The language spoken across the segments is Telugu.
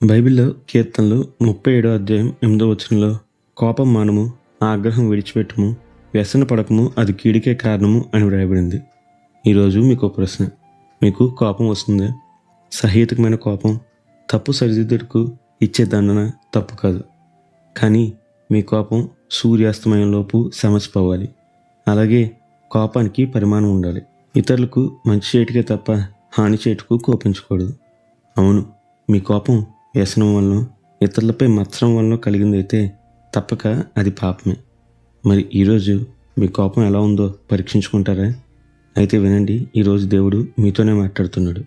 బైబిల్లో కీర్తనలు 37 అధ్యాయం 8 వచనంలో కోపం మానము, ఆగ్రహం విడిచిపెట్టుము, వ్యసన పడకము, అది కీడికే కారణము అని వ్రాయబడింది. ఈరోజు మీకు ప్రశ్న: మీకు కోపం వస్తుందా? సహేతుకమైన కోపం తప్పు సరిదిద్దుటకు ఇచ్చే దండన తప్పు కాదు. కానీ మీ కోపం సూర్యాస్తమయంలోపు సమసిపోవాలి. అలాగే కోపానికి పరిమాణం ఉండాలి. ఇతరులకు మంచి చేయటకే తప్ప హాని చేయటకు కోపించకూడదు. అవును, మీ కోపం వ్యసనం వలన, ఇతరులపై మత్సరం వలన కలిగిందైతే తప్పక అది పాపమే. మరి ఈరోజు మీ కోపం ఎలా ఉందో పరీక్షించుకుంటారా? అయితే వినండి, ఈరోజు దేవుడు మీతోనే మాట్లాడుతున్నాడు.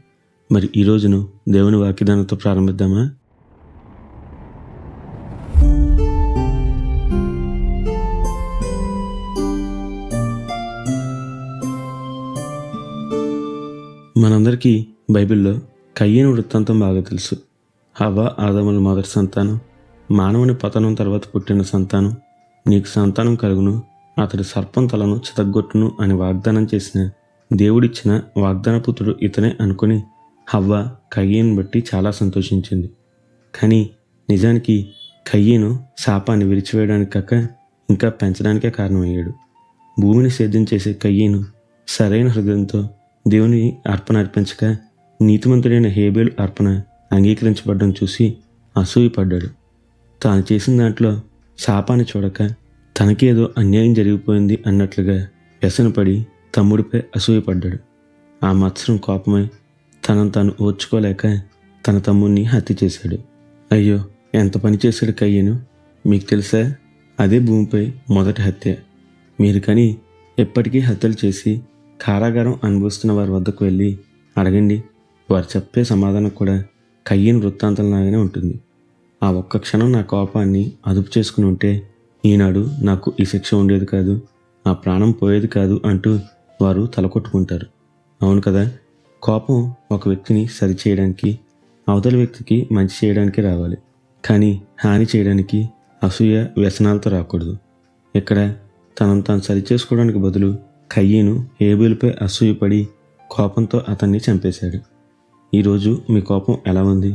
మరి ఈ రోజును దేవుని వాగ్దానంతో ప్రారంభిద్దామా? మనందరికీ బైబిల్లో కయ్యను వృత్తాంతం బాగా తెలుసు. హవ్వ ఆదాముల మొదటి సంతానం, మానవుని పతనం తర్వాత పుట్టిన సంతానం. నీకు సంతానం కలుగును, అతడి సర్పం తలను చితగ్గొట్టును అని వాగ్దానం చేసిన దేవుడిచ్చిన వాగ్దాన పుత్రుడు ఇతనే అనుకుని హవ్వ కయ్యను బట్టి చాలా సంతోషించింది. కానీ నిజానికి కయ్యను శాపాన్ని విరిచివేయడానికి కాక ఇంకా పెంచడానికే కారణమయ్యాడు. భూమిని సేద్యం చేసే కయ్యను సరైన హృదయంతో దేవుని అర్పణ అర్పించక నీతిమంతుడైన హేబేలు అర్పణ అంగీకరించబడ్డం చూసి అసూయపడ్డాడు. తాను చేసిన దాంట్లో శాపాన్ని చూడక తనకేదో అన్యాయం జరిగిపోయింది అన్నట్లుగా వ్యసనపడి తమ్ముడిపై అసూయపడ్డాడు. ఆ మత్సరం కోపమై తనను తాను ఓర్చుకోలేక తన తమ్ముడిని హత్య చేశాడు. అయ్యో, ఎంత పని చేశాడు కయ్యను! మీకు తెలుసా, అదే భూమిపై మొదటి హత్య. మీరు కానీ ఎప్పటికీ హత్యలు చేసి కారాగారం అనుభవిస్తున్న వారి వద్దకు వెళ్ళి అడగండి, వారు చెప్పే సమాధానం కూడా కయ్యను వృత్తాంతంలాగానే ఉంటుంది. ఆ ఒక్క క్షణం నా కోపాన్ని అదుపు చేసుకుని ఉంటే ఈనాడు నాకు ఈ శిక్ష ఉండేది కాదు, నా ప్రాణం పోయేది కాదు అంటూ వారు తలకొట్టుకుంటారు. అవును కదా, కోపం ఒక వ్యక్తిని సరిచేయడానికి, అవతలి వ్యక్తికి మంచి చేయడానికి రావాలి. కానీ హాని చేయడానికి, అసూయ వ్యసనాలతో రాకూడదు. ఇక్కడ తనను తాను సరిచేసుకోవడానికి బదులు కయ్యను హేబేలుపై అసూయపడి కోపంతో అతన్ని చంపేశాడు. ఈరోజు మీ కోపం ఎలా ఉంది?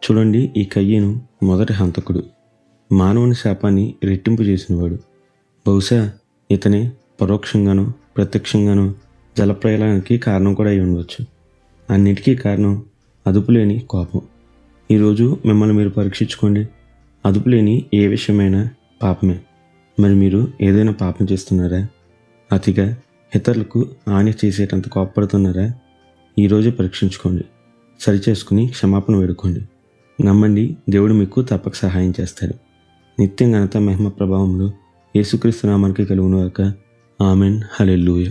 చూడండి, ఈ కయ్యను మొదటి హంతకుడు, మానవుని శాపాన్ని రెట్టింపు చేసినవాడు. బహుశా ఇతనే పరోక్షంగానో ప్రత్యక్షంగానో జలప్రయాణానికి కారణం కూడా అయి ఉండవచ్చు. అన్నిటికీ కారణం అదుపులేని కోపం. ఈరోజు మిమ్మల్ని మీరు పరీక్షించుకోండి. అదుపులేని ఏ విషయమైనా పాపమే. మరి మీరు ఏదైనా పాపం చేస్తున్నారా? అతిగా ఇతరులకు హాని చేసేటంత కోపపడుతున్నారా? ఈరోజు పరీక్షించుకోండి. సరిచేసుకుని క్షమాపణ వేడుకోండి. నమ్మండి, దేవుడు మీకు తప్పక సహాయం చేస్తాడు. నిత్యం ఘనత మహిమ ప్రభావంలో యేసుక్రీస్తు నామానికి కలుగును గాక. ఆమెన్. హల్లెలూయా.